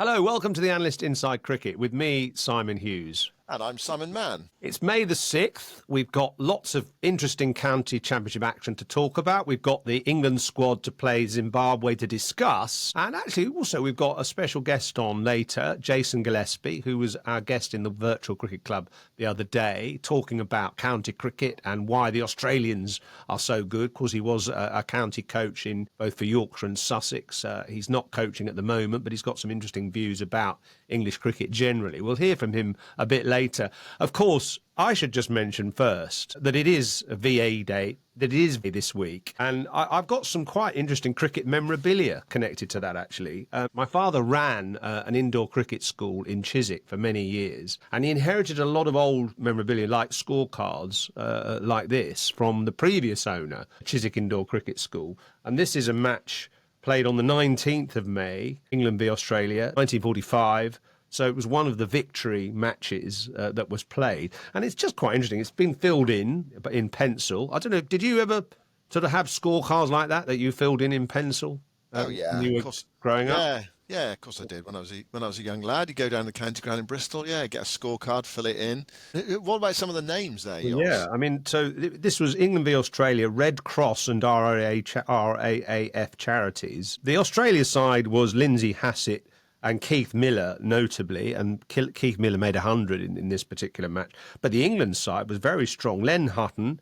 Hello, welcome to the Analyst Inside Cricket with me, Simon Hughes. And I'm Simon Mann. It's May the 6th. We've got lots of interesting county championship action to talk about. We've got the England squad to play Zimbabwe to discuss. And actually, also, we've got a special guest on later, Jason Gillespie, who was our guest in the Virtual Cricket Club the other day, talking about county cricket and why the Australians are so good. Of course, he was a county coach in both for Yorkshire and Sussex. He's not coaching at the moment, but he's got some interesting views about English cricket generally. We'll hear from him a bit later. Of course, I should just mention first that it is a VA day, that it is this week. And I've got some quite interesting cricket memorabilia connected to that, actually. My father ran an indoor cricket school in Chiswick for many years, and he inherited a lot of old memorabilia, like scorecards like this, from the previous owner, Chiswick Indoor Cricket School. And this is a match played on the 19th of May, England v Australia, 1945. So it was one of the victory matches that was played. And it's just quite interesting. It's been filled in pencil. I don't know, did you ever sort of have scorecards like that you filled in pencil? Oh, yeah. When you were of course. growing up? Yeah, of course I did. When I was a young lad, you go down the county ground in Bristol, get a scorecard, fill it in. What about some of the names there, yours? Yeah, I mean, so this was England v Australia, Red Cross and RAAF charities. The Australia side was Lindsay Hassett and Keith Miller, notably, and Keith Miller made 100 in this particular match. But the England side was very strong. Len Hutton,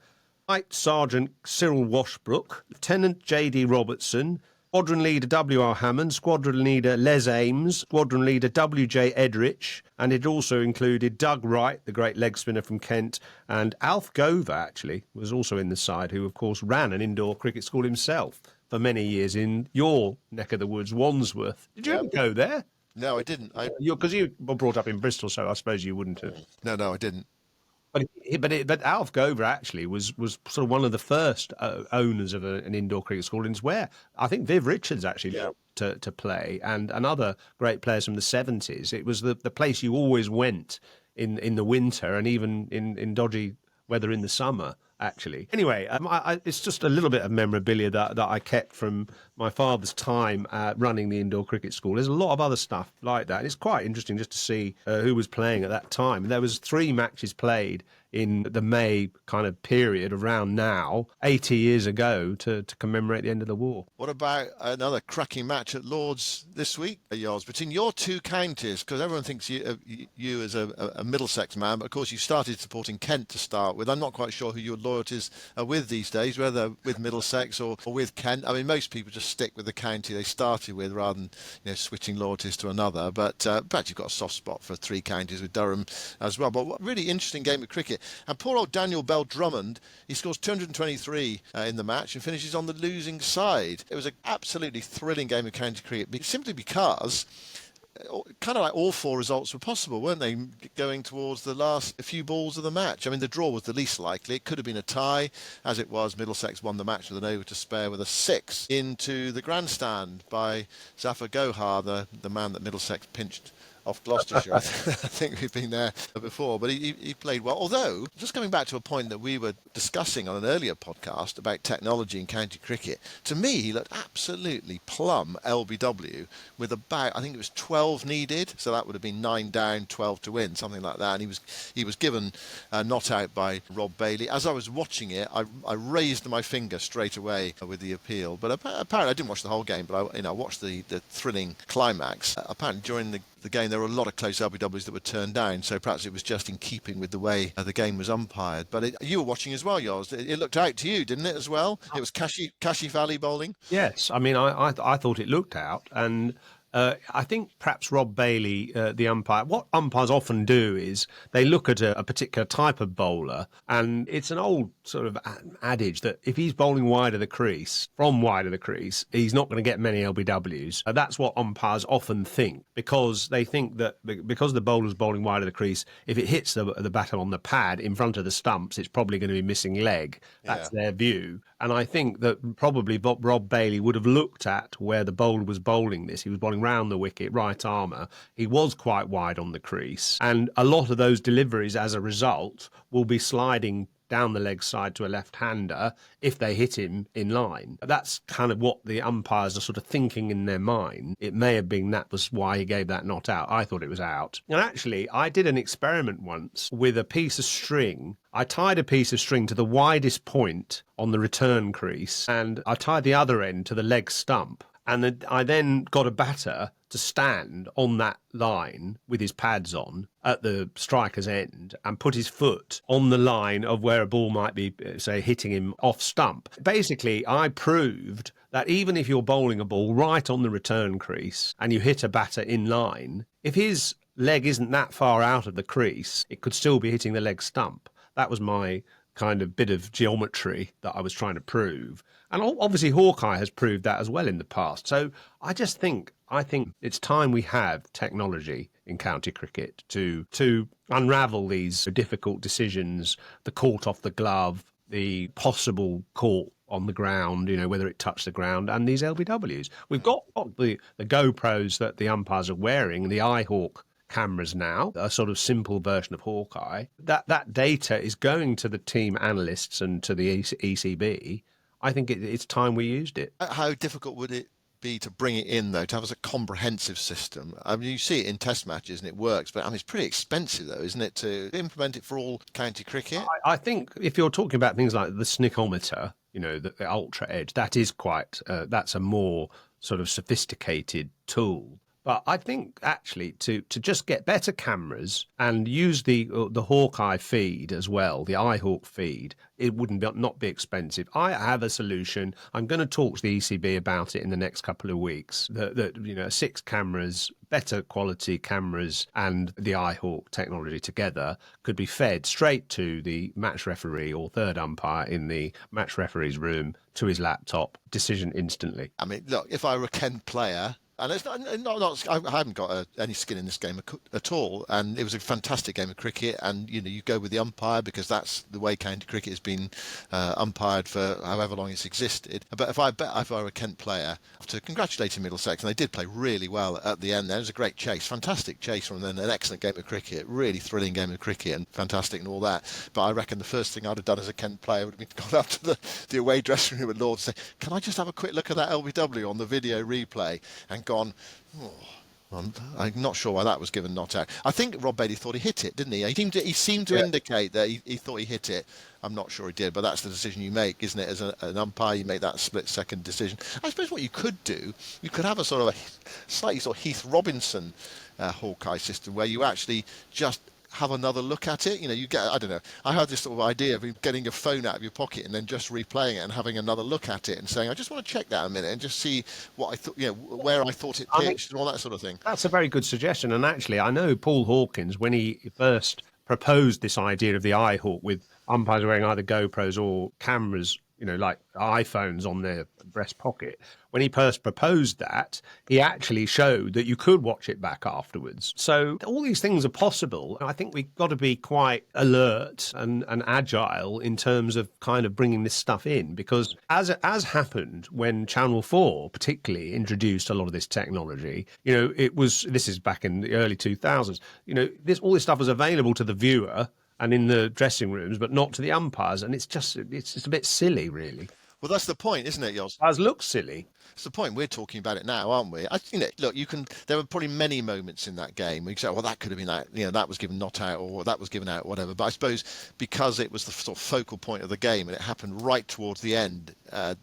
Night Sergeant Cyril Washbrook, Lieutenant J.D. Robertson, Squadron Leader W.R. Hammond, Squadron Leader Les Ames, Squadron Leader W.J. Edrich, and it also included Doug Wright, the great leg spinner from Kent, and Alf Gover, actually, was also in the side, who, of course, ran an indoor cricket school himself for many years in your neck of the woods, Wandsworth. Did you ever go there? No, I didn't. Because you were brought up in Bristol, so I suppose you wouldn't have. No, I didn't. But Alf Gover actually was sort of one of the first owners of an indoor cricket school, and it's where I think Viv Richards actually to play, and other great players from the 70s. It was the place you always went in the winter, and even in dodgy weather in the summer, actually. Anyway, it's just a little bit of memorabilia that I kept from my father's time running the indoor cricket school. There's a lot of other stuff like that. It's quite interesting just to see who was playing at that time. There was 3 matches played in the May kind of period around now, 80 years ago, to commemorate the end of the war. What about another cracking match at Lord's this week, yours, between your two counties? Because everyone thinks you as a Middlesex man, but of course you started supporting Kent to start with. I'm not quite sure who your loyalties are with these days, whether with Middlesex or with Kent. I mean, most people just stick with the county they started with rather than switching loyalties to another. But perhaps you've got a soft spot for 3 counties with Durham as well. But what really interesting game of cricket. And poor old Daniel Bell Drummond, he scores 223 in the match and finishes on the losing side. It was an absolutely thrilling game of county cricket, simply because kind of like all 4 results were possible, weren't they, going towards the last few balls of the match? I mean, the draw was the least likely. It could have been a tie. As it was, Middlesex won the match with an over to spare with a 6 into the grandstand by Zafar Gohar, the man that Middlesex pinched off Gloucestershire. I think we've been there before, but he played well. Although, just coming back to a point that we were discussing on an earlier podcast about technology in county cricket, to me he looked absolutely plumb LBW with about, I think it was 12 needed, so that would have been 9 down, 12 to win, something like that. And he was given not out by Rob Bailey. As I was watching it, I raised my finger straight away with the appeal. But apparently I didn't watch the whole game, but I watched the thrilling climax. Apparently during the game there were a lot of close LBWs that were turned down, so perhaps it was just in keeping with the way the game was umpired. But you were watching as well, yours. It looked out to you, didn't it, as well? It was Kashi Valley bowling. Yes, I mean, I thought it looked out, and I think perhaps Rob Bailey, the umpire, what umpires often do is they look at a particular type of bowler, and it's an old sort of adage that if he's bowling wide of the crease, from wide of the crease, he's not going to get many LBWs. That's what umpires often think, because they think that because the bowler's bowling wide of the crease, if it hits the batter on the pad in front of the stumps, it's probably going to be missing leg. That's their view. And I think that probably Rob Bailey would have looked at where the bowler was bowling this. He was bowling round the wicket, right armour. He was quite wide on the crease. And a lot of those deliveries, as a result, will be sliding down the leg side to a left-hander if they hit him in line. That's kind of what the umpires are sort of thinking in their mind. It may have been that was why he gave that not out. I thought it was out. And actually, I did an experiment once with a piece of string. I tied a piece of string to the widest point on the return crease, and I tied the other end to the leg stump. And I then got a batter to stand on that line with his pads on at the striker's end and put his foot on the line of where a ball might be, say, hitting him off stump. Basically, I proved that even if you're bowling a ball right on the return crease and you hit a batter in line, if his leg isn't that far out of the crease, it could still be hitting the leg stump. That was my kind of bit of geometry that I was trying to prove. And obviously Hawkeye has proved that as well in the past. So I think it's time we have technology in county cricket to unravel these difficult decisions, the caught off the glove, the possible caught on the ground, whether it touched the ground, and these LBWs. We've got the GoPros that the umpires are wearing, the iHawk cameras now, a sort of simple version of Hawkeye. That data is going to the team analysts and to the ECB. I think it's time we used it. How difficult would it be to bring it in, though, to have as a comprehensive system? I mean, you see it in test matches and it works, but I mean, it's pretty expensive, though, isn't it, to implement it for all county cricket? I think if you're talking about things like the snickometer, the Ultra Edge, that is quite, that's a more sort of sophisticated tool. But I think actually to just get better cameras and use the Hawkeye feed as well, the iHawk feed, it not be expensive. I have a solution. I'm going to talk to the ECB about it in the next couple of weeks. That 6 cameras, better quality cameras, and the iHawk technology together could be fed straight to the match referee or third umpire in the match referee's room to his laptop. Decision instantly. I mean, look, if I were a Kent player. And it's not I haven't got any skin in this game at all. And it was a fantastic game of cricket. And, you go with the umpire because that's the way county cricket has been umpired for however long it's existed. But if I were a Kent player, I have to congratulate Middlesex. And they did play really well at the end. There was a great chase, fantastic chase from them, an excellent game of cricket, really thrilling game of cricket and fantastic and all that. But I reckon the first thing I'd have done as a Kent player would have been gone up to the away dressing room at Lords and say, can I just have a quick look at that LBW on the video replay? And gone, I'm not sure why that was given not out. I think Rob Bailey thought he hit it, didn't he? He seemed to indicate that he thought he hit it. I'm not sure he did, but that's the decision you make, isn't it? As an umpire, you make that split-second decision. I suppose what you could do, you could have a sort of a slightly sort of Heath Robinson Hawkeye system where you actually just have another look at it. You get, I don't know, I had this sort of idea of getting your phone out of your pocket and then just replaying it and having another look at it and saying, I just want to check that a minute and just see what I thought, where I thought it pitched and all that sort of thing. That's a very good suggestion. And actually, I know Paul Hawkins, when he first proposed this idea of the iHawk with umpires wearing either GoPros or cameras, like iPhones on their breast pocket. When he first proposed that, he actually showed that you could watch it back afterwards. So all these things are possible. I think we've got to be quite alert and agile in terms of kind of bringing this stuff in, because as happened when Channel 4 particularly introduced a lot of this technology, this is back in the early 2000s, all this stuff was available to the viewer and in the dressing rooms, but not to the umpires. And it's just a bit silly, really. Well, that's the point, isn't it, Yoz? It looks silly. It's the point. We're talking about it now, aren't we? Look, there were probably many moments in that game where you say, well, that could have been that, that was given not out or that was given out, whatever. But I suppose because it was the sort of focal point of the game and it happened right towards the end,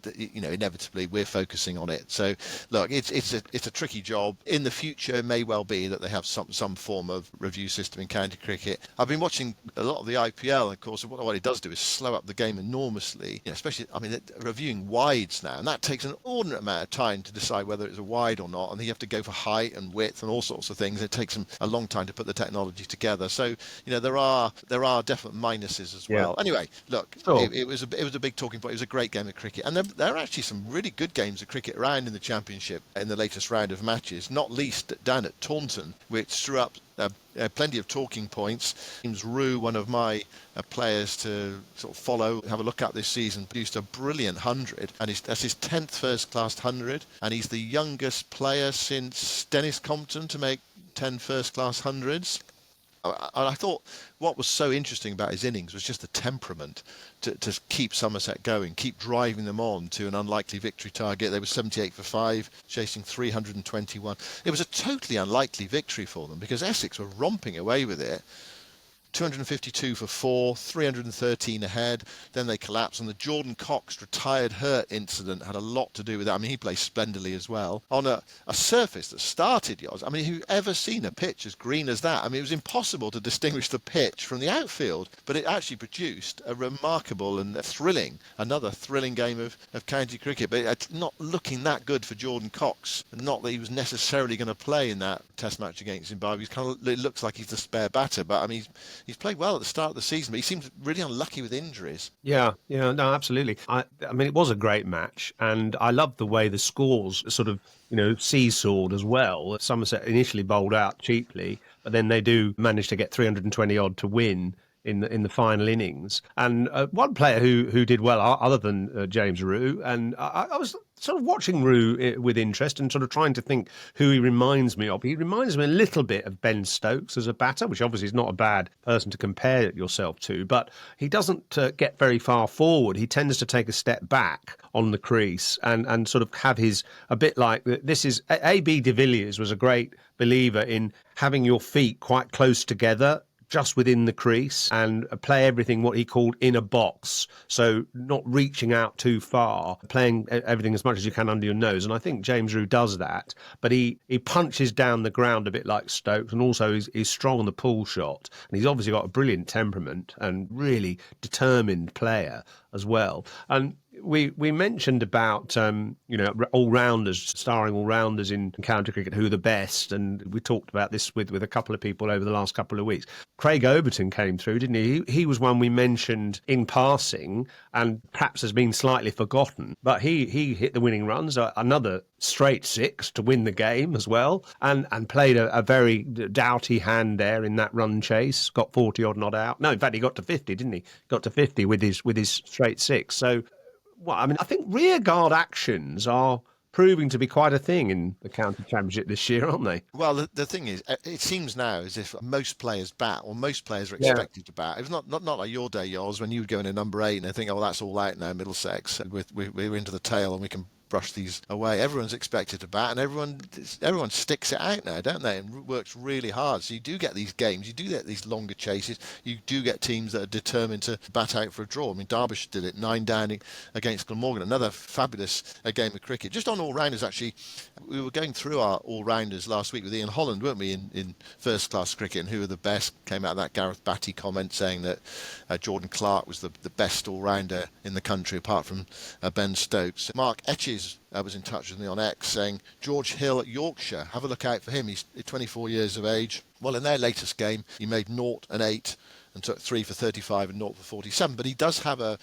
inevitably we're focusing on it. So, look, it's a tricky job. In the future, it may well be that they have some form of review system in county cricket. I've been watching a lot of the IPL, and of course, what it does do is slow up the game enormously. Especially, they're reviewing wides now, and that takes an inordinate amount of time to decide whether it's a wide or not, and then you have to go for height and width and all sorts of things. It takes them a long time to put the technology together. So there are definite minuses as well. Anyway, look, sure. it was a big talking point. It was a great game of cricket, and there are actually some really good games of cricket around in the championship in the latest round of matches. Not least down at Taunton, which threw up plenty of talking points. James Rue, one of my players to sort of follow, have a look at this season, produced a brilliant 100, and that's his 10th first-class 100, and he's the youngest player since Dennis Compton to make 10 first-class 100s. I thought what was so interesting about his innings was just the temperament to keep Somerset going, keep driving them on to an unlikely victory target. They were 78 for 5, chasing 321. It was a totally unlikely victory for them because Essex were romping away with it. 252 for 4, 313 ahead. Then they collapsed, and the Jordan Cox retired hurt incident had a lot to do with that. I mean, he plays splendidly as well on a surface that started yours. I mean, who ever seen a pitch as green as that? I mean, it was impossible to distinguish the pitch from the outfield, but it actually produced a remarkable and another thrilling game of county cricket. But it's not looking that good for Jordan Cox. Not that he was necessarily going to play in that Test match against Zimbabwe. It looks like he's the spare batter, but I mean, he's played well at the start of the season, but he seems really unlucky with injuries. Yeah, no, absolutely. I mean, it was a great match, and I loved the way the scores sort of, seesawed as well. Somerset initially bowled out cheaply, but then they do manage to get 320 odd to win in the final innings. And one player who did well, other than James Roux, and I was sort of watching Roux with interest and sort of trying to think who he reminds me of. He reminds me a little bit of Ben Stokes as a batter, which obviously is not a bad person to compare yourself to, but he doesn't get very far forward. He tends to take a step back on the crease and sort of have a bit like this is A.B. de Villiers was a great believer in having your feet quite close together just within the crease and play everything what he called in a box. So not reaching out too far, playing everything as much as you can under your nose. And I think James Roux does that, but he punches down the ground a bit like Stokes, and also he's strong on the pull shot. And he's obviously got a brilliant temperament and really determined player as well. And we mentioned about starring all-rounders in county cricket, who are the best, and we talked about this with a couple of people over the last couple of weeks. Craig Overton came through, didn't he? He was one we mentioned in passing and perhaps has been slightly forgotten, but he hit the winning runs, another straight six to win the game as well, and played a very doughty hand there in that run chase, got 40 odd not out. No, in fact, he got to 50, didn't he? Got to 50 with his straight six. So, well, I mean, I think rearguard actions are proving to be quite a thing in the county championship this year, aren't they? Well, the thing is, it seems now as if most players bat, or most players are expected to bat. It's not like your day, yours, when you would go in a number 8 and they think, oh, that's all out now, Middlesex. We're into the tail and we can brush these away. Everyone's expected to bat, and everyone sticks it out now, don't they? And works really hard. So you do get these games, you do get these longer chases, you do get teams that are determined to bat out for a draw. I mean, Derbyshire did it, 9 down against Glamorgan. Another fabulous game of cricket. Just on all-rounders, actually, we were going through our all-rounders last week with Ian Holland, weren't we, in first-class cricket, and who are the best. Came out of that Gareth Batty comment saying that Jordan Clark was the best all-rounder in the country, apart from Ben Stokes. Mark Etches was in touch with me on X saying George Hill at Yorkshire, have a look out for him. He's 24 years of age. Well, in their latest game, he made 0 and 8 and took 3 for 35 and 0 for 47. But he does have a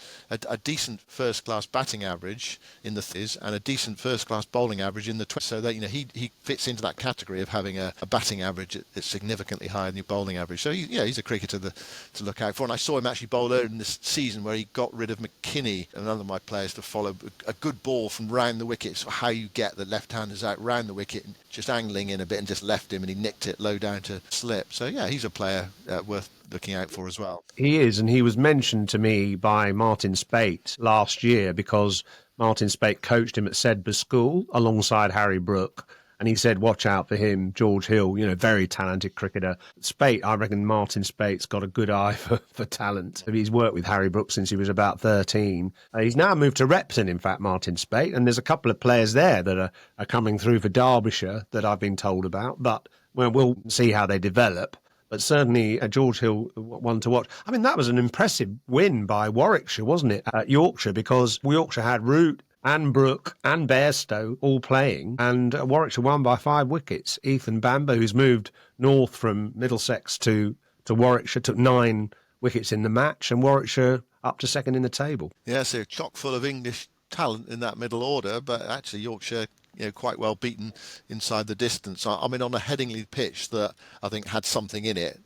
decent first-class batting average in the threes and a decent first-class bowling average in the 20s. So that he fits into that category of having a batting average that's significantly higher than your bowling average. So he's a cricketer to look out for. And I saw him actually bowl earlier in this season where he got rid of McKinney, another of my players, to follow a good ball from round the wicket. So how you get the left-handers out round the wicket, and just angling in a bit and just left him, and he nicked it low down to slip. So yeah, he's a player worth looking out for as well. He is, and he was mentioned to me by Martin Spate last year because Martin Spate coached him at Sedbergh School alongside Harry Brook, and he said, watch out for him, George Hill, very talented cricketer. Spate, I reckon Martin Spate's got a good eye for talent. He's worked with Harry Brook since he was about 13. He's now moved to Repton, in fact, Martin Spate, and there's a couple of players there that are coming through for Derbyshire that I've been told about, but we'll see how they develop. But certainly George Hill, one to watch. I mean, that was an impressive win by Warwickshire, wasn't it, at Yorkshire, because Yorkshire had Root and Brooke and Bairstow all playing, and Warwickshire won by 5 wickets. Ethan Bamber, who's moved north from Middlesex to Warwickshire, took 9 wickets in the match, and Warwickshire up to second in the table. Yeah, so chock full of English talent in that middle order, but actually Yorkshire quite well beaten inside the distance. I mean, on a Headingley pitch that I think had something in it.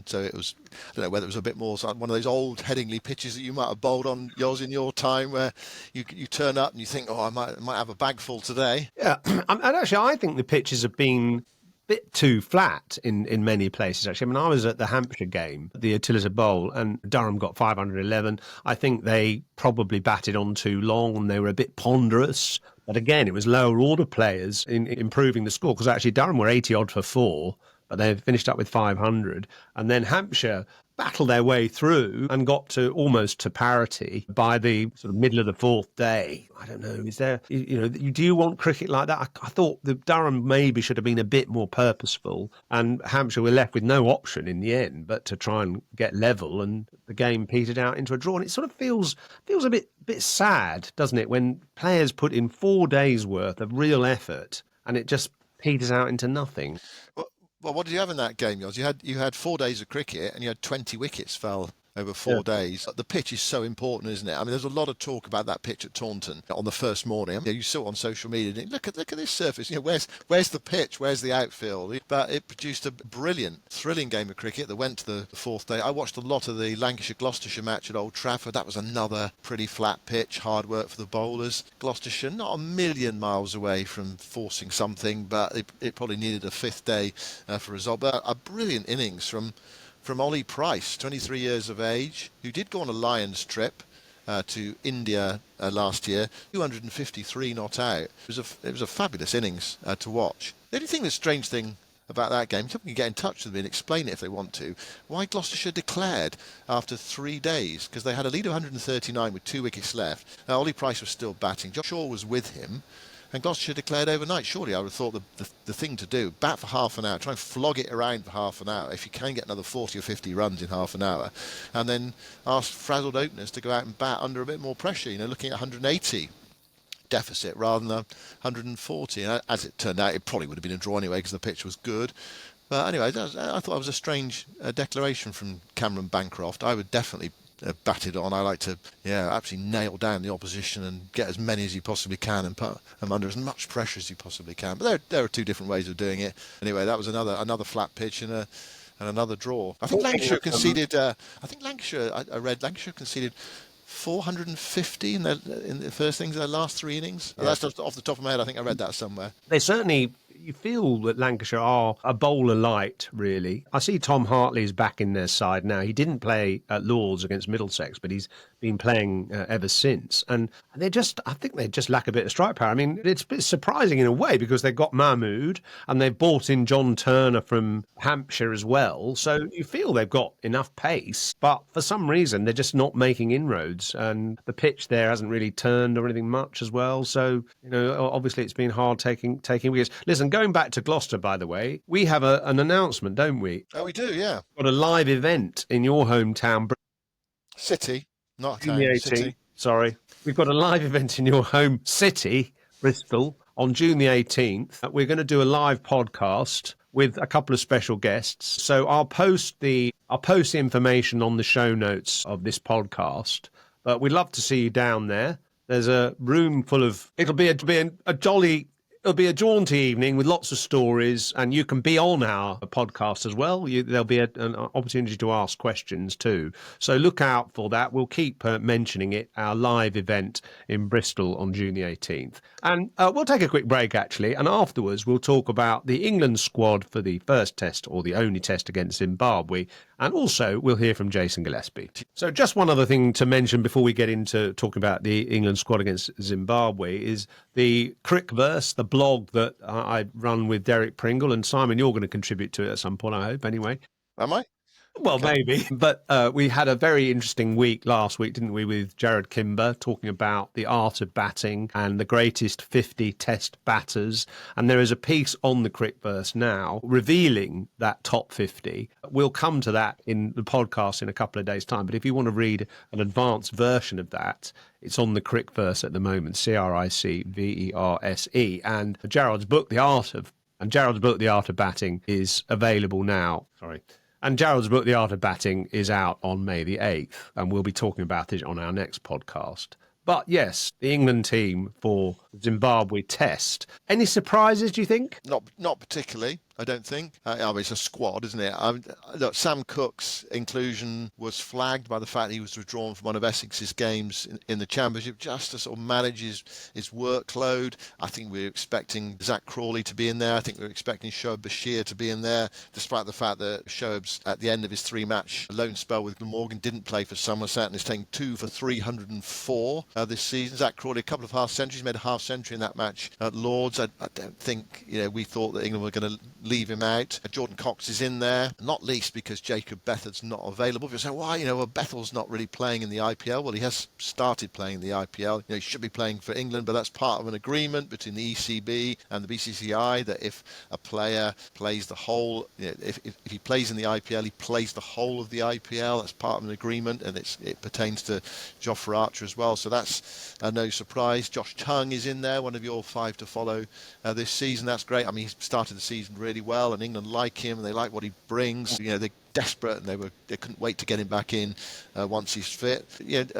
So it was, I don't know whether it was a bit more one of those old Headingley pitches that you might have bowled on yours in your time, where you turn up and you think, oh, I might have a bag full today. Yeah, and actually I think the pitches have been bit too flat in many places, actually. I mean, I was at the Hampshire game, the Utilita Bowl, and Durham got 511. I think they probably batted on too long and they were a bit ponderous. But again, it was lower order players in improving the score, because actually Durham were 80 odd for 4, but they finished up with 500. And then Hampshire battled their way through and got to almost to parity by the sort of middle of the 4th day. I don't know, is there, do you want cricket like that? I thought the Durham maybe should have been a bit more purposeful, and Hampshire were left with no option in the end but to try and get level, and the game petered out into a draw. And it sort of feels a bit sad, doesn't it, when players put in 4 days worth of real effort and it just peters out into nothing. Well, what did you have in that game, Yoz? You had 4 days of cricket and you had 20 wickets fell over 4 days. The pitch is so important, isn't it? I mean, there's a lot of talk about that pitch at Taunton on the first morning. I mean, you saw it on social media. Look at this surface. Where's the pitch? Where's the outfield? But it produced a brilliant, thrilling game of cricket that went to the 4th day. I watched a lot of the Lancashire-Gloucestershire match at Old Trafford. That was another pretty flat pitch, hard work for the bowlers. Gloucestershire not a million miles away from forcing something, but it probably needed a 5th day for a result. But a brilliant innings from Ollie Price, 23 years of age, who did go on a Lions trip to India last year, 253 not out. It was a fabulous innings to watch. The only thing, the strange thing about that game, someone can get in touch with me and explain it if they want to, why Gloucestershire declared after 3 days, because they had a lead of 139 with 2 wickets left. Ollie Price was still batting. Josh Shaw was with him. And Gloucestershire declared overnight. Surely I would have thought the thing to do, bat for half an hour, try and flog it around for half an hour, if you can get another 40 or 50 runs in half an hour, and then ask frazzled openers to go out and bat under a bit more pressure, looking at 180 deficit rather than 140. And as it turned out, it probably would have been a draw anyway because the pitch was good. But anyway, I thought it was a strange declaration from Cameron Bancroft. I would definitely batted on. I like to, absolutely nail down the opposition and get as many as you possibly can and put them under as much pressure as you possibly can. But there are 2 different ways of doing it. Anyway, that was another flat pitch and another draw. I think Lancashire conceded. I read Lancashire conceded 450 in the first innings of their last 3 innings. Yeah. That's just off the top of my head. I think I read that somewhere. They certainly. You feel that Lancashire are a bowler light, really. I see Tom Hartley's back in their side now. He didn't play at Lords against Middlesex, but he's been playing ever since. And I think they just lack a bit of strike power. I mean, it's a bit surprising in a way because they've got Mahmood and they've brought in John Turner from Hampshire as well. So you feel they've got enough pace, but for some reason they're just not making inroads. And the pitch there hasn't really turned or anything much as well. So, obviously it's been hard taking wickets. Listen, going back to Gloucester, by the way, we have an announcement, don't we? Oh, we do, yeah. Got a live event in your hometown. City, not town, City. Sorry. We've got a live event in your home city, Bristol, on June the 18th. We're going to do a live podcast with a couple of special guests. So I'll post the information on the show notes of this podcast. But we'd love to see you down there. There's a room full of. It'll be a jaunty evening with lots of stories, and you can be on our podcast as well. There'll be an opportunity to ask questions too. So look out for that. We'll keep mentioning it, our live event in Bristol on June the 18th. And we'll take a quick break, actually, and afterwards we'll talk about the England squad for the first test, or the only test against Zimbabwe. And also, we'll hear from Jason Gillespie. So just one other thing to mention before we get into talking about the England squad against Zimbabwe is the Cricverse, the blog that I run with Derek Pringle. And Simon, you're going to contribute to it at some point, I hope, anyway. Am I? Well, okay. Maybe. But we had a very interesting week last week, didn't we, with Jared Kimber talking about the art of batting and the greatest 50 test batters. And there is a piece on the Cricverse now revealing that top 50. We'll come to that in the podcast in a couple of days' time. But if you want to read an advanced version of that, it's on the Cricverse at the moment, Cricverse. And Gerard's book, The Art of Batting, is available now. And Gerald's book, The Art of Batting, is out on May the 8th, and we'll be talking about it on our next podcast. But yes, the England team for Zimbabwe Test. Any surprises, do you think? Not particularly. I don't think. It's a squad, isn't it? Look, Sam Cook's inclusion was flagged by the fact he was withdrawn from one of Essex's games in the Championship, just to sort of manage his workload. I think we're expecting Zach Crawley to be in there. I think we're expecting Shoaib Bashir to be in there, despite the fact that Shoaib's at the end of his 3-match loan spell with Glamorgan didn't play for Somerset and is taking 2 for 304 this season. Zach Crawley, a couple of half centuries, made a half century in that match at Lords. I don't think we thought that England were going to leave him out. Jordan Cox is in there, not least because Jacob Bethar's not available. People say, why? Bethel's not really playing in the IPL. Well, he has started playing in the IPL. He should be playing for England, but that's part of an agreement between the ECB and the BCCI that if a player plays the whole, if he plays in the IPL, he plays the whole of the IPL. That's part of an agreement, and it pertains to Jofra Archer as well. So that's no surprise. Josh Tongue is in there, one of your 5 to follow this season. That's great. I mean, he started the season really well, and England like him, and they like what he brings. They're desperate, and they couldn't wait to get him back in once he's fit.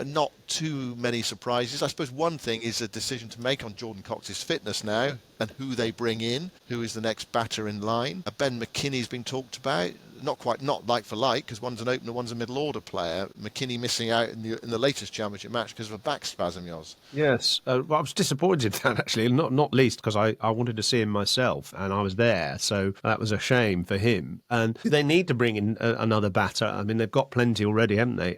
Not too many surprises. I suppose one thing is a decision to make on Jordan Cox's fitness now and who they bring in, who is the next batter in line. Ben McKinney's been talked about. Not like for like, because one's an opener, one's a middle order player. McKinney missing out in the latest Championship match because of a back spasm, Yoz. Yes, well, I was disappointed in that, actually, not least because I wanted to see him myself and I was there, so that was a shame for him. And they need to bring in another batter. I mean, they've got plenty already, haven't they?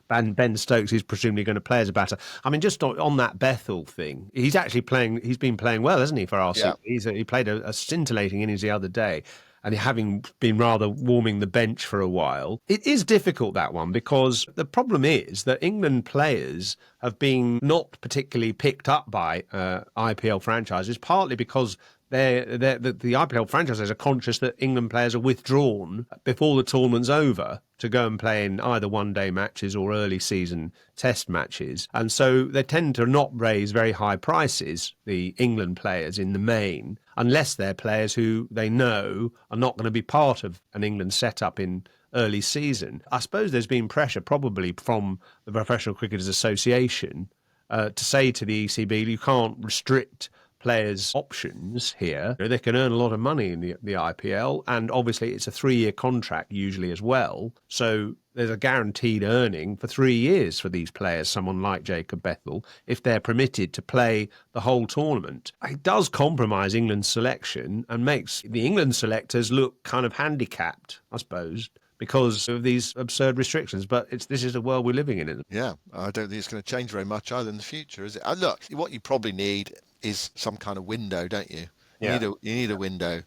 Ben Stokes is presumably going to play as a batter. I mean, just on that Bethel thing, he's been playing well, hasn't he, for Arsenal? Yeah. He played a scintillating innings the other day. And having been rather warming the bench for a while, it is difficult, that one, because the problem is that England players have been not particularly picked up by IPL franchises, partly because the IPL franchises are conscious that England players are withdrawn before the tournament's over to go and play in either one-day matches or early season test matches. And so they tend to not raise very high prices, the England players in the main, unless they're players who they know are not going to be part of an England setup in early season. I suppose there's been pressure probably from the Professional Cricketers Association to say to the ECB, you can't restrict players' options here. They can earn a lot of money in the IPL, and obviously it's a 3-year contract usually as well. So there's a guaranteed earning for 3 years for these players, someone like Jacob Bethel, if they're permitted to play the whole tournament. It does compromise England's selection and makes the England selectors look kind of handicapped, I suppose, because of these absurd restrictions. But this is the world we're living in, isn't it? Yeah, I don't think it's going to change very much either in the future, is it? Look, what you probably need is some kind of window, don't you? Yeah. You need a window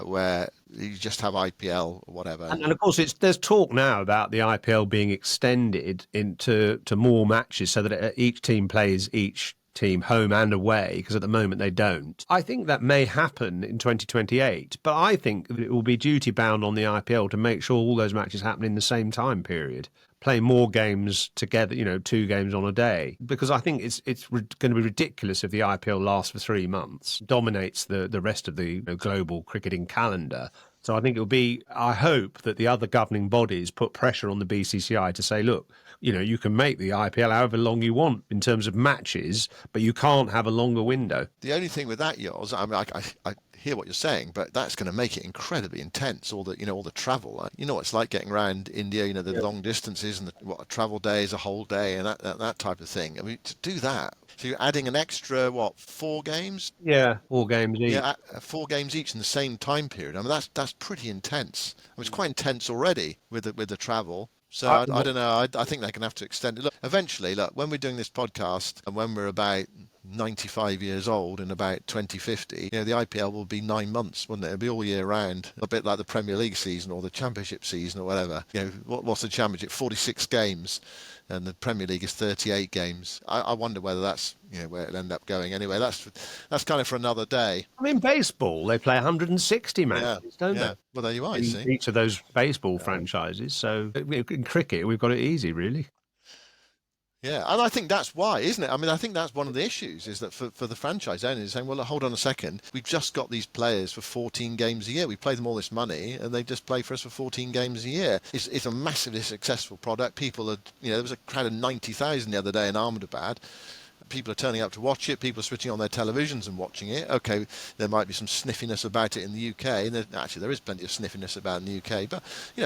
where you just have IPL or whatever. And of course, there's talk now about the IPL being extended into more matches so that each team plays each team home and away, because at the moment they don't. I think that may happen in 2028, but I think it will be duty bound on the IPL to make sure all those matches happen in the same time period. Play more games together, 2 games on a day, because I think it's going to be ridiculous if the IPL lasts for 3 months, dominates the rest of the global cricketing calendar. So I hope that the other governing bodies put pressure on the BCCI to say, look, you can make the IPL however long you want in terms of matches, but you can't have a longer window. The only thing with that, Yoz, I mean, I hear what you're saying, but that's going to make it incredibly intense. All the travel. It's like getting around India. The long distances and a travel day is a whole day and that type of thing. I mean, to do that. So you're adding an extra 4 games? Yeah, 4 games each. Yeah, 4 games each in the same time period. I mean, that's pretty intense. I mean, it's quite intense already with the travel. So I don't know. I think they're going to have to extend it. Look, eventually, when we're doing this podcast and when we're about 95 years old in about 2050, the IPL will be 9 months, wouldn't it? It'll be all year round, a bit like the Premier League season or the Championship season or whatever. What's the Championship? 46 games, and the Premier League is 38 games. I wonder whether that's where it'll end up going. Anyway, that's kind of for another day. I mean, baseball, they play 160 matches, don't they? Well, there you are. In each of those baseball franchises. So in cricket, we've got it easy, really. Yeah, and I think that's why, isn't it? I mean, I think that's one of the issues, is that for the franchise owners saying, well, hold on a second, we've just got these players for 14 games a year. We pay them all this money, and they just play for us for 14 games a year. It's a massively successful product. People are, there was a crowd of 90,000 the other day in Ahmedabad. People are turning up to watch it. People are switching on their televisions and watching it. Okay, there might be some sniffiness about it in the UK, and actually there is plenty of sniffiness about it in the UK. But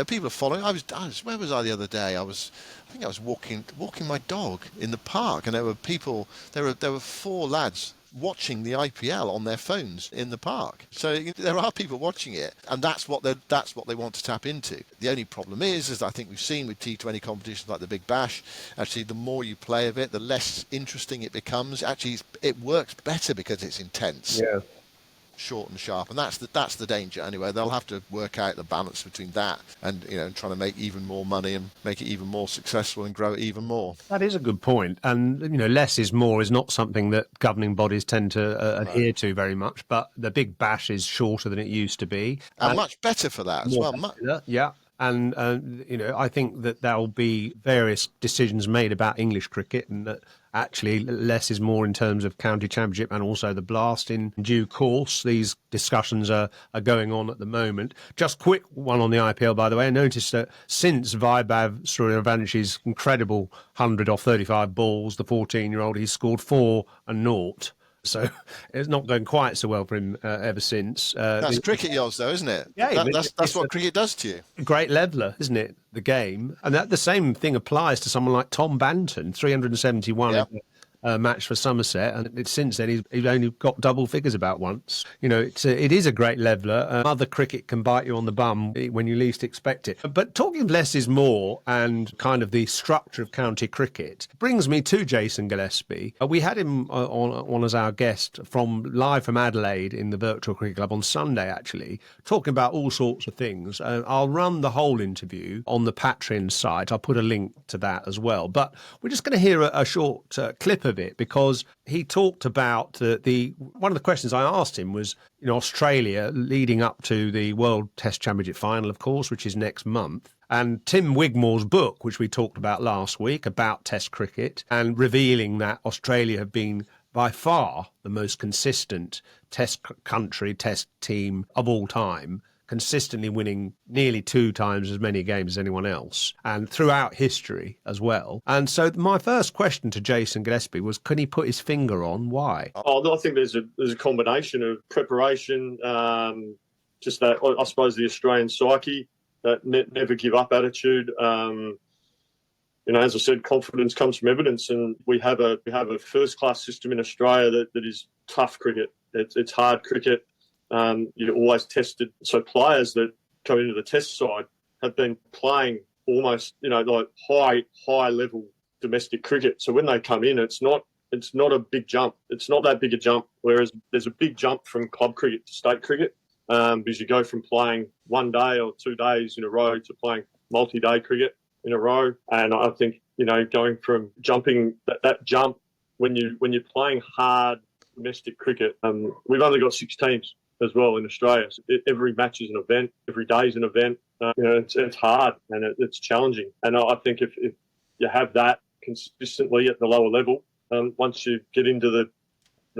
people are following. Where was I the other day? I think I was walking my dog in the park, and there were people. There were 4 lads watching the IPL on their phones in the park. So there are people watching it, and that's what they want to tap into. The only problem is I think we've seen with T20 competitions like the Big Bash, actually the more you play of it, the less interesting it becomes. Actually, it works better because it's intense. Yeah. Short and sharp, and that's the danger. Anyway, they'll have to work out the balance between that and trying to make even more money and make it even more successful and grow it even more. That is a good point. And, less is more is not something that governing bodies tend to adhere to very much. But the Big Bash is shorter than it used to be. And much better for that as well. Yeah. And, I think that there'll be various decisions made about English cricket, and that actually less is more in terms of county championship and also the Blast in due course. These discussions are going on at the moment. Just quick one on the IPL, by the way. I noticed that since Vaibhav Suryavanshi's incredible 100 off 35 balls, the 14-year-old, he's scored 4 and 0. So it's not going quite so well for him ever since. That's cricket, yours, though, isn't it? Yeah, that's what cricket does to you. Great leveller, isn't it? The game, and the same thing applies to someone like Tom Banton, 371 Yep. match for Somerset, and since then he's only got double figures about once. It is a great leveller. Other cricket can bite you on the bum when you least expect it. But talking of less is more and kind of the structure of county cricket brings me to Jason Gillespie. We had him on as our guest live from Adelaide in the Virtual Cricket Club on Sunday, actually, talking about all sorts of things. I'll run the whole interview on the Patreon site. I'll put a link to that as well. But we're just going to hear a short clip of it, because he talked about one of the questions I asked him was, Australia leading up to the World Test Championship final, of course, which is next month, and Tim Wigmore's book, which we talked about last week, about Test cricket, and revealing that Australia have been by far the most consistent Test country, Test team of all time, consistently winning nearly 2 times as many games as anyone else, and throughout history as well. And so my first question to Jason Gillespie was, can he put his finger on why? I think there's a combination of preparation, just that, I suppose, the Australian psyche, that never give up attitude. As I said, confidence comes from evidence, and we have a first class system in Australia that is tough cricket. It's hard cricket. You're always tested. So players that come into the Test side have been playing almost, like high level domestic cricket. So when they come in, it's not a big jump. It's not that big a jump. Whereas there's a big jump from club cricket to state cricket, because you go from playing 1 day or 2 days in a row to playing multi-day cricket in a row. And I think, going from jumping that jump when you're playing hard domestic cricket, we've only got 6 teams as well in Australia. So every match is an event. Every day is an event. It's hard and it's challenging. And I think if you have that consistently at the lower level, once you get into the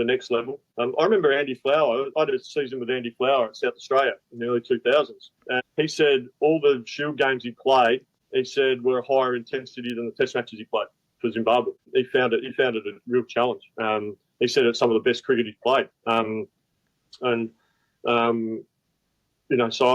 next level. I remember Andy Flower. I did a season with Andy Flower at South Australia in the early 2000s. And he said all the Shield games he played, he said, were higher intensity than the Test matches he played for Zimbabwe. He found it a real challenge. He said it's some of the best cricket he's played. So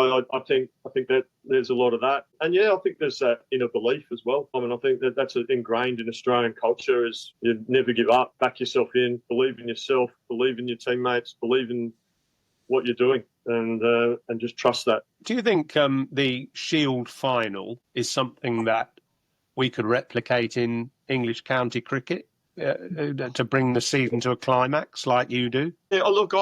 I think that there's a lot of that. And I think there's that inner belief as well. I think that's ingrained in Australian culture, is you never give up, back yourself in, believe in yourself, believe in your teammates, believe in what you're doing, and just trust that. Do you think the Shield final is something that we could replicate in English county cricket to bring the season to a climax like you do? Yeah, look,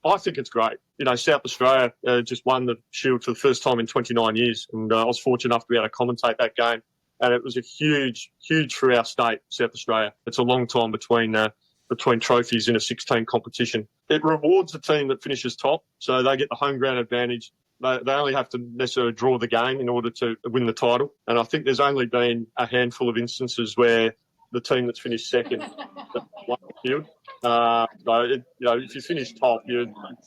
I think it's great. South Australia just won the Shield for the first time in 29 years, and I was fortunate enough to be able to commentate that game. And it was a huge for our state, South Australia. It's a long time between trophies in a 16 competition. It rewards the team that finishes top, so they get the home ground advantage. They only have to necessarily draw the game in order to win the title. And I think there's only been a handful of instances where the team that's finished second won the Shield. If you finish top,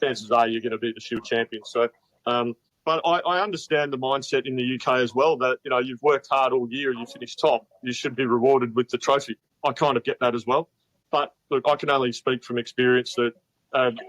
chances are you're going to be the Shield champion. So, but I understand the mindset in the UK as well, that you've worked hard all year and you finish top, you should be rewarded with the trophy. I kind of get that as well. But look, I can only speak from experience that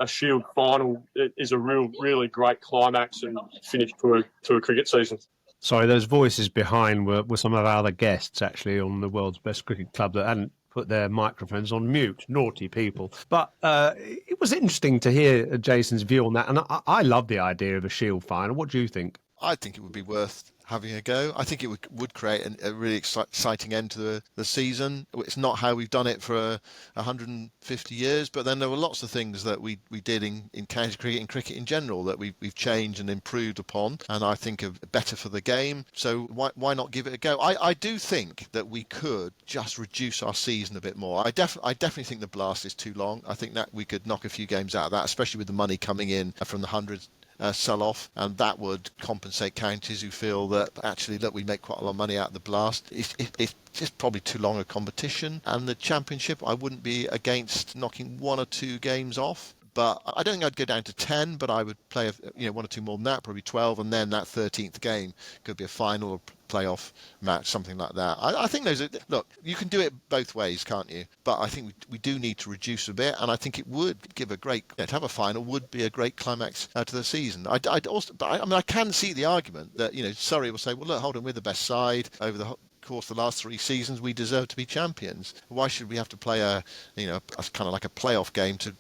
a Shield final is a really great climax and finish to a cricket season. Sorry, those voices behind were some of our other guests, actually, on the World's Best Cricket Club that hadn't put their microphones on mute. Naughty people. But it was interesting to hear Jason's view on that. And I love the idea of a Shield final. What do you think? I think it would be worth having a go. I think it would create a really exciting end to the season. It's not how we've done it for 150 years, but then there were lots of things that we did in county cricket and cricket in general that we've changed and improved upon, and I think are better for the game. So why not give it a go? I do think that we could just reduce our season a bit more. I definitely think the Blast is too long. I think that we could knock a few games out of that, especially with the money coming in from the hundreds. Sell-off, and that would compensate counties who feel that actually, look, we make quite a lot of money out of the Blast. It's just probably too long a competition, and the Championship, I wouldn't be against knocking 1 or 2 games off. But I don't think I'd go down to 10, but I would play 1 or 2 more than that, probably 12, and then that 13th game could be a final or playoff match, something like that. I think look, you can do it both ways, can't you? But I think we do need to reduce a bit, and I think it would give a great, to have a final would be a great climax to the season. I can see the argument that, Surrey will say, well, look, hold on, we're the best side over the course of the last 3 seasons, we deserve to be champions. Why should we have to play a kind of like a playoff game to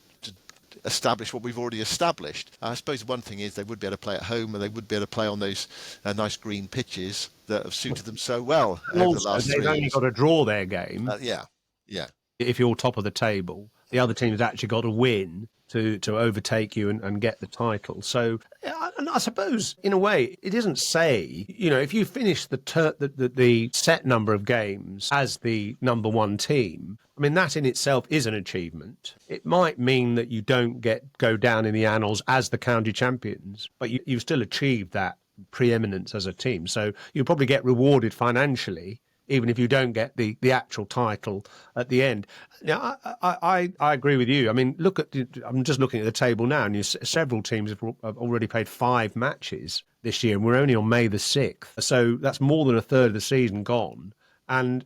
establish what we've already established? I suppose one thing is they would be able to play at home, and they would be able to play on those nice green pitches that have suited them so well over the last 3 years. They've only got to draw their game. Yeah. If you're top of the table, the other team's actually got to win to overtake you and get the title. So, and I suppose, in a way, it doesn't say, if you finish the set number of games as the number 1 team, I mean, that in itself is an achievement. It might mean that you don't go down in the annals as the county champions, but you've still achieved that preeminence as a team. So you'll probably get rewarded financially, even if you don't get the actual title at the end. Now, I agree with you. I mean, I'm just looking at the table now, and several teams have already played 5 matches this year, and we're only on May the 6th. So that's more than a third of the season gone. And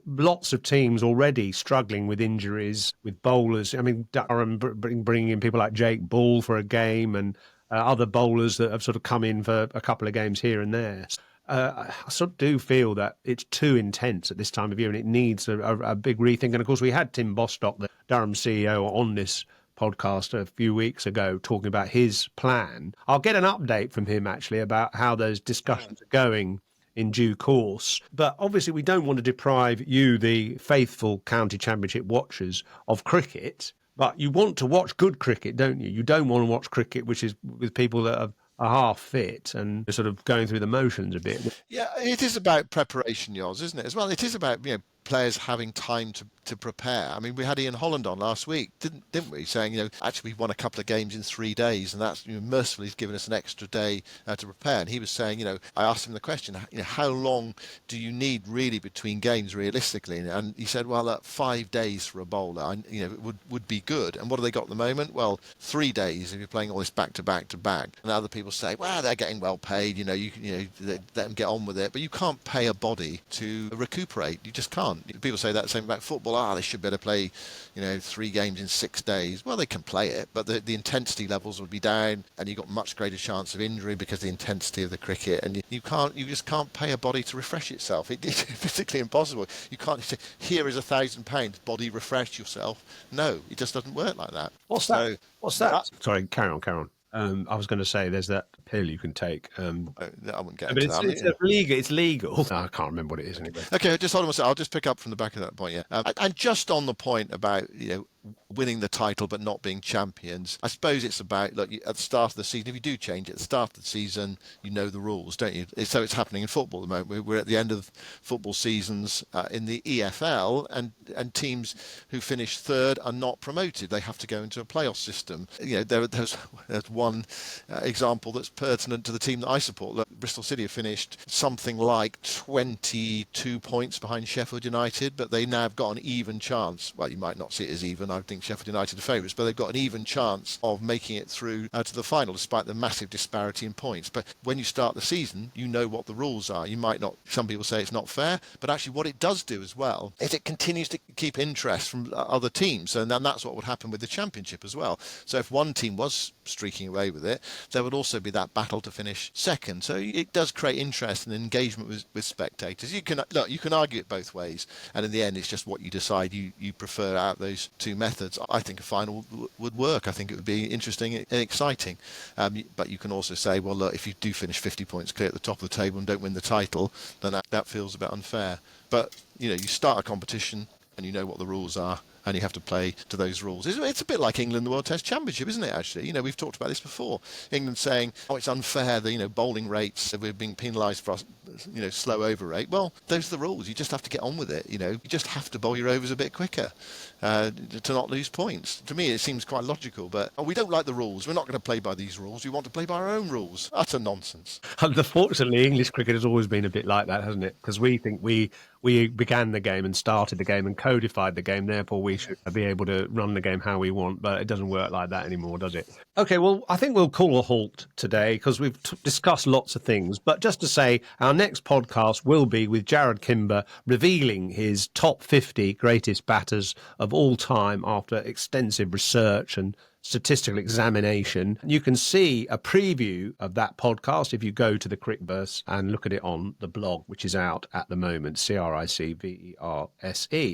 lots of teams already struggling with injuries, with bowlers. I mean, Durham bringing in people like Jake Ball for a game, and other bowlers that have sort of come in for a couple of games here and there. I sort of do feel that it's too intense at this time of year, and it needs a big rethink. And of course, we had Tim Bostock, the Durham CEO, on this podcast a few weeks ago talking about his plan. I'll get an update from him actually about how those discussions are going in due course. But obviously we don't want to deprive you, the faithful county championship watchers, of cricket. But you want to watch good cricket, don't you? You don't want to watch cricket which is with people that are half fit and sort of going through the motions a bit. Yeah, it is about preparation, yours, isn't it? As well, it is about players having time to prepare. I mean, we had Ian Holland on last week, didn't we? Saying, actually we won a couple of games in 3 days, and that's mercifully given us an extra day to prepare. And he was saying, I asked him the question, how long do you need really between games realistically? And he said, well, 5 days for a bowler, it would be good. And what have they got at the moment? Well, 3 days if you're playing all this back to back to back. And other people say, well, they're getting well paid. Let them get on with it. But you can't pay a body to recuperate. You just can't. People say that same about football. They should better play, 3 games in 6 days. Well, they can play it, but the intensity levels would be down, and you've got much greater chance of injury because of the intensity of the cricket. And you just can't pay a body to refresh itself. It's physically impossible. You can't say, here is £1,000, body refresh yourself. No, it just doesn't work like that. What's that? Sorry, carry on. I was going to say there's that pill you can take. I wouldn't get but into that. It's legal. I can't remember what it is anyway. Okay, just hold on a second. I'll just pick up from the back of that point. Yeah, and just on the point about winning the title but not being champions, I suppose it's about, look, at the start of the season, if you do change it at the start of the season, you know the rules, don't you? So it's happening in football at the moment. We're at the end of football seasons in the EFL, and teams who finish third are not promoted. They have to go into a playoff system. There's one example that's pertinent to the team that I support. Look, Bristol City have finished something like 22 points behind Sheffield United, but they now have got an even chance. Well, you might not see it as even. and I think Sheffield United are favourites, but they've got an even chance of making it through to the final despite the massive disparity in points. But when you start the season, you know what the rules are. You might not, some people say it's not fair, but actually what it does do as well is it continues to keep interest from other teams, and then that's what would happen with the Championship as well. So if one team was streaking away with it, there would also be that battle to finish second. So it does create interest and engagement with spectators. You can argue it both ways, and in the end it's just what you decide you prefer out of those two methods. I think a final would work. I think it would be interesting and exciting, but you can also say, well, look, if you do finish 50 points clear at the top of the table and don't win the title, then that feels a bit unfair. But you start a competition and you know what the rules are, and you have to play to those rules. It's a bit like England, the World Test Championship, isn't it, actually? We've talked about this before. England saying, oh, it's unfair, the bowling rates, we're being penalised for, slow over rate. Well, those are the rules. You just have to get on with it, You just have to bowl your overs a bit quicker to not lose points. To me, it seems quite logical, but we don't like the rules. We're not going to play by these rules. We want to play by our own rules. Utter nonsense. Unfortunately, English cricket has always been a bit like that, hasn't it? Because we think we began the game and started the game and codified the game, therefore we should be able to run the game how we want, but it doesn't work like that anymore, does it? Okay, well, I think we'll call a halt today because we've discussed lots of things, but just to say, our next podcast will be with Jared Kimber revealing his top 50 greatest batters of all time after extensive research and statistical examination. You can see a preview of that podcast if you go to the Cricverse and look at it on the blog, which is out at the moment, CRICVERSE.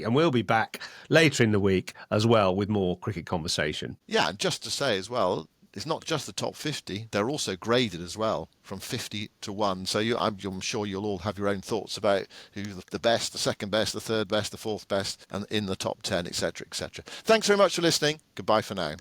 And we'll be back later in the week as well with more cricket conversation. Yeah, and just to say as well, it's not just the top 50, they're also graded as well from 50 to 1. So I'm sure you'll all have your own thoughts about who's the best, the second best, the third best, the fourth best, and in the top 10, etc., etc. Thanks very much for listening. Goodbye for now.